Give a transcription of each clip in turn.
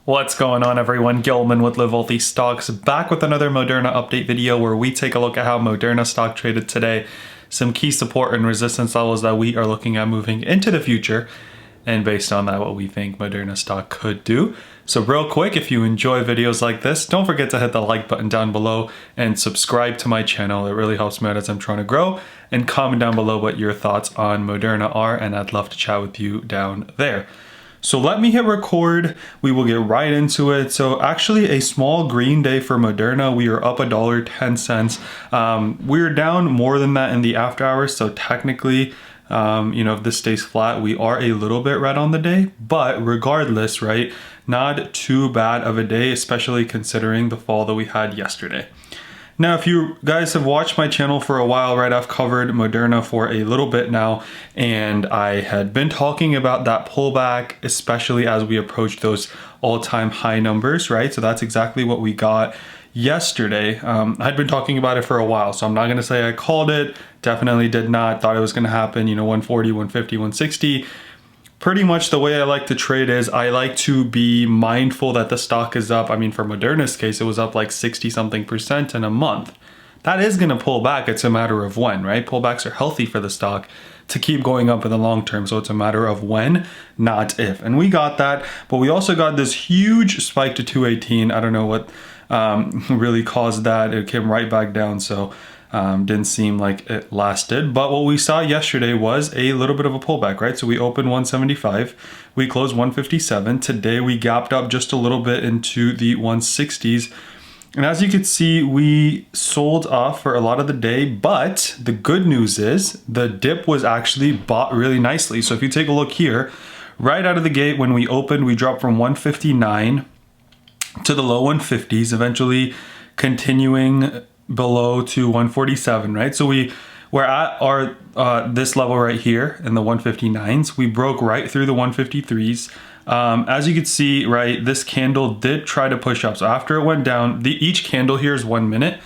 What's going on, everyone? Gilman with Wellthy Stocks, back with another Moderna update video where we take a look at how Moderna stock traded today, some key support and resistance levels that we are looking at moving into the future, and based on that, what we think Moderna stock could do. So real quick, if you enjoy videos like this, don't forget to hit the like button down below and subscribe to my channel. It really helps me out as I'm trying to grow. And comment down below what your thoughts on Moderna are, and I'd love to chat with you down there. So let me hit record. We will get right into it. So actually a small green day for Moderna. We are up $1.10. We're down more than that in the after hours. So technically, if this stays flat, we are a little bit red on the day, but regardless, right? Not too bad of a day, especially considering the fall that we had yesterday. Now, if you guys have watched my channel for a while, right, I've covered Moderna for a little bit now, and I had been talking about that pullback, especially as we approach those all-time high numbers, right? So that's exactly what we got yesterday. I'd been talking about it for a while, so I'm not going to say I called it. Definitely did not. Thought it was going to happen, 140, 150, 160. Pretty much the way I like to trade is I like to be mindful that the stock is up. I mean, for Moderna's case, it was up like 60-something% in a month. That is going to pull back. It's a matter of when, right? Pullbacks are healthy for the stock to keep going up in the long term. So it's a matter of when, not if. And we got that, but we also got this huge spike to 218. I don't know what really caused that. It came right back down. So didn't seem like it lasted, but what we saw yesterday was a little bit of a pullback, right? So we opened 175, we closed 157. Today we gapped up just a little bit into the 160s. And as you can see, we sold off for a lot of the day, but the good news is the dip was actually bought really nicely. So if you take a look here, right out of the gate, when we opened, we dropped from 159 to the low 150s, eventually continuing below to 147, right? So we're at our this level right here in the 159s. We broke right through the 153s. As you can see, right, this candle did try to push up. So after it went down, each candle here is 1 minute.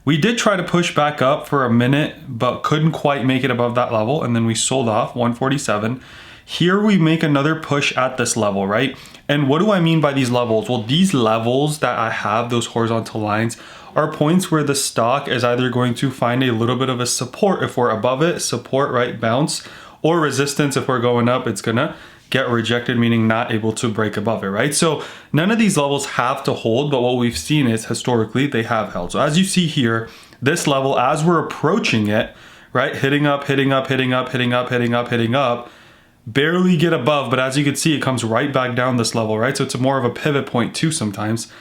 We did try to push back up for a minute, but couldn't quite make it above that level. And then we sold off 147. Here we make another push at this level, right? And what do I mean by these levels? Well, these levels that I have, those horizontal lines, are points where the stock is either going to find a little bit of a support if we're above it, support, right, bounce, or resistance if we're going up, it's gonna get rejected, meaning not able to break above it, right? So none of these levels have to hold, but what we've seen is historically they have held. So as you see here, this level, as we're approaching it, right, hitting up, hitting up, hitting up, hitting up, hitting up, hitting up, barely get above, but as you can see, it comes right back down this level, right? So it's more of a pivot point too sometimes.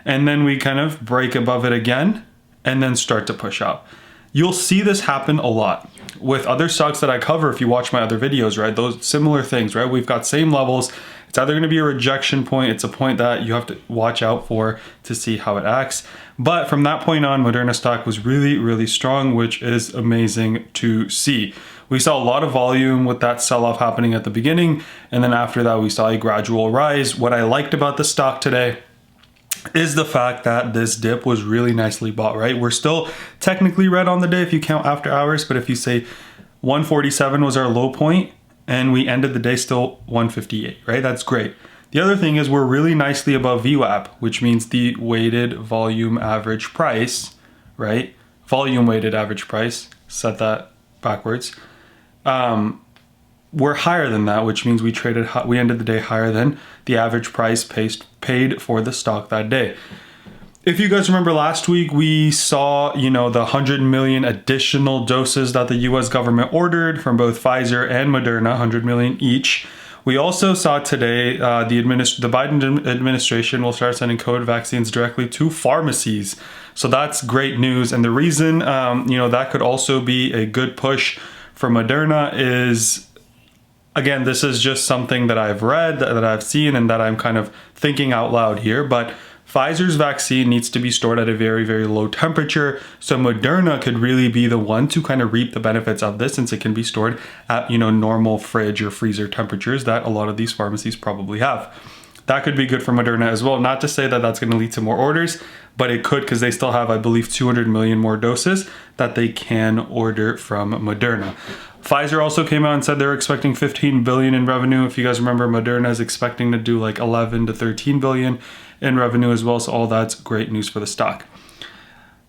And then we kind of break above it again and then start to push up. You'll see this happen a lot with other stocks that I cover if you watch my other videos, right? Those similar things, right? We've got same levels. It's either going to be a rejection point. It's a point that you have to watch out for to see how it acts. But from that point on, Moderna stock was really, really strong, which is amazing to see. We saw a lot of volume with that sell-off happening at the beginning. And then after that, we saw a gradual rise. What I liked about the stock today is the fact that this dip was really nicely bought, right? We're still technically red on the day if you count after hours, but if you say 147 was our low point and we ended the day still 158, right? That's great. The other thing is we're really nicely above VWAP, which means the weighted volume average price, right? Volume weighted average price, said that backwards. We're higher than that, which means we ended the day higher than the average price paid for the stock that day. If you guys remember last week, we saw, the 100 million additional doses that the US government ordered from both Pfizer and Moderna, 100 million each. We also saw today the Biden administration will start sending COVID vaccines directly to pharmacies. So that's great news. And the reason, that could also be a good push for Moderna is, again, this is just something that I've read, that I've seen, and that I'm kind of thinking out loud here, but Pfizer's vaccine needs to be stored at a very, very low temperature. So Moderna could really be the one to kind of reap the benefits of this, since it can be stored at, normal fridge or freezer temperatures that a lot of these pharmacies probably have. That could be good for Moderna as well. Not to say that that's going to lead to more orders, but it could, because they still have, I believe, 200 million more doses that they can order from Moderna. Pfizer also came out and said they're expecting 15 billion in revenue. If you guys remember, Moderna is expecting to do like 11 to 13 billion in revenue as well. So all that's great news for the stock.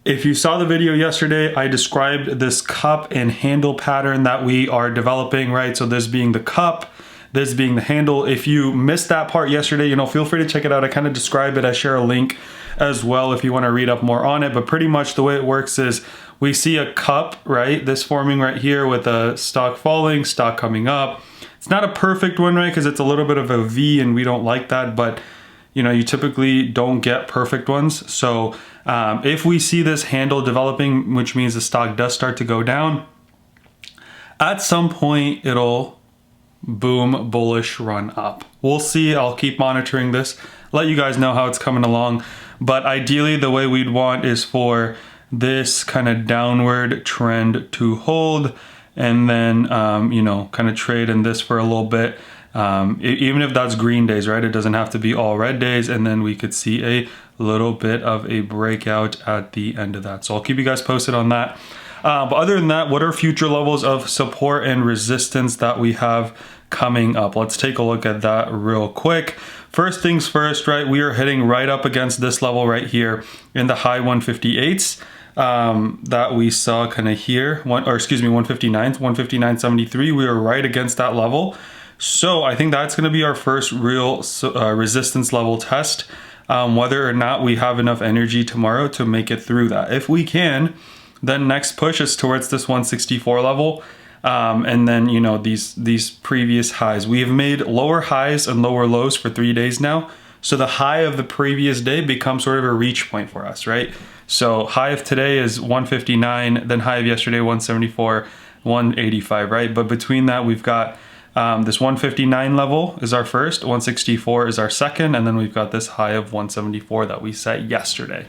If you saw the video yesterday, I described this cup and handle pattern that we are developing, right? So this being the cup, this being the handle. If you missed that part yesterday, you know, feel free to check it out. I kind of describe it. I share a link as well if you want to read up more on it. But pretty much the way it works is we see a cup, right? This forming right here with a stock falling, stock coming up. It's not a perfect one, right? Because it's a little bit of a V and we don't like that. But, you know, you typically don't get perfect ones. So if we see this handle developing, which means the stock does start to go down, at some point it'll boom, bullish run up. We'll see. I'll keep monitoring this, let you guys know how it's coming along. But ideally, the way we'd want is for this kind of downward trend to hold and then, you know, kind of trade in this for a little bit. Even if that's green days, right? It doesn't have to be all red days. And then we could see a little bit of a breakout at the end of that. So I'll keep you guys posted on that. But other than that, what are future levels of support and resistance that we have coming up? Let's take a look at that real quick. First things first, right? We are hitting right up against this level right here in the high 158s that we saw kind of here, 159s, 159.73. We are right against that level. So I think that's going to be our first real resistance level test, whether or not we have enough energy tomorrow to make it through that. If we can, then next push is towards this 164 level. And then, you know, these previous highs. We have made lower highs and lower lows for 3 days now. So the high of the previous day becomes sort of a reach point for us, right? So high of today is 159, then high of yesterday, 174, 185, right? But between that, we've got this 159 level is our first, 164 is our second, and then we've got this high of 174 that we set yesterday.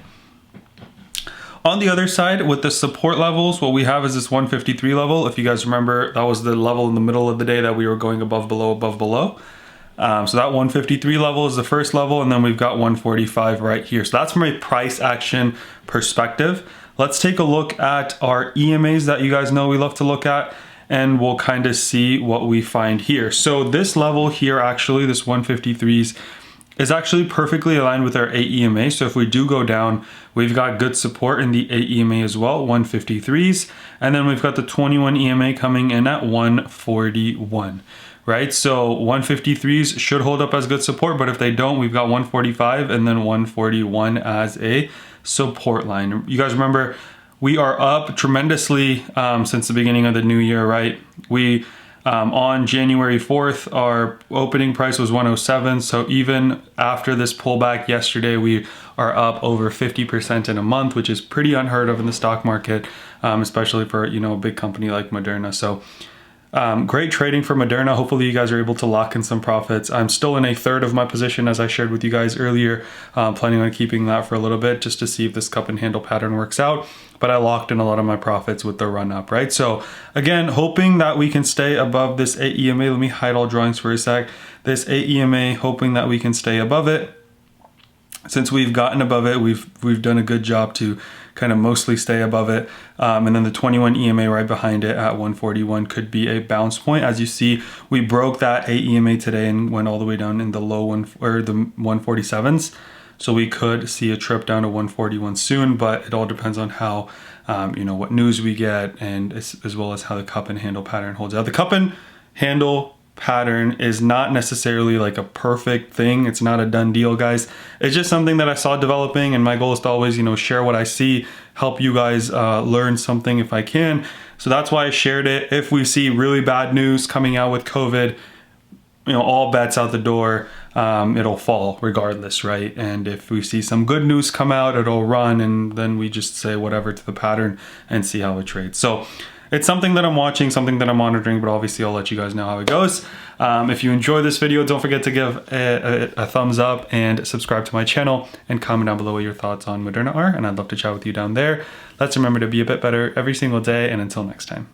On the other side, with the support levels, what we have is this 153 level. If you guys remember, that was the level in the middle of the day that we were going above, below, above, below. So that 153 level is the first level, and then we've got 145 right here. So that's from a price action perspective. Let's take a look at our EMAs that you guys know we love to look at, and we'll kind of see what we find here. So this level here, actually, this 153s, is actually perfectly aligned with our AEMA. So if we do go down, we've got good support in the AEMA as well, 153s. And then we've got the 21 EMA coming in at 141, right? So 153s should hold up as good support, but if they don't, we've got 145 and then 141 as a support line. You guys remember, we are up tremendously since the beginning of the new year, right? We on January 4th, our opening price was 107. So even after this pullback yesterday, we are up over 50% in a month, which is pretty unheard of in the stock market, especially for, you know, a big company like Moderna. So great trading for Moderna. Hopefully you guys are able to lock in some profits. I'm still in a third of my position, as I shared with you guys earlier, planning on keeping that for a little bit just to see if this cup and handle pattern works out. But I locked in a lot of my profits with the run up, right? So again, hoping that we can stay above this AEMA. Let me hide all drawings for a sec. This AEMA, hoping that we can stay above it. Since we've gotten above it, we've done a good job to kind of mostly stay above it. And then the 21 EMA right behind it at 141 could be a bounce point. As you see, we broke that AEMA today and went all the way down in the low one, or the 147s. So we could see a trip down to 141 soon, but it all depends on how, you know, what news we get, and as well as how the cup and handle pattern holds out. The cup and handle pattern is not necessarily like a perfect thing. It's not a done deal, guys. It's just something that I saw developing, and my goal is to always, you know, share what I see, help you guys learn something if I can. So that's why I shared it. If we see really bad news coming out with COVID, you know, all bets out the door. It'll fall regardless, right? And if we see some good news come out, it'll run, and then we just say whatever to the pattern and see how it trades. So it's something that I'm watching, something that I'm monitoring, but obviously I'll let you guys know how it goes. If you enjoy this video, don't forget to give a thumbs up and subscribe to my channel, and comment down below what your thoughts on Moderna are, and I'd love to chat with you down there. Let's remember to be a bit better every single day, and until next time.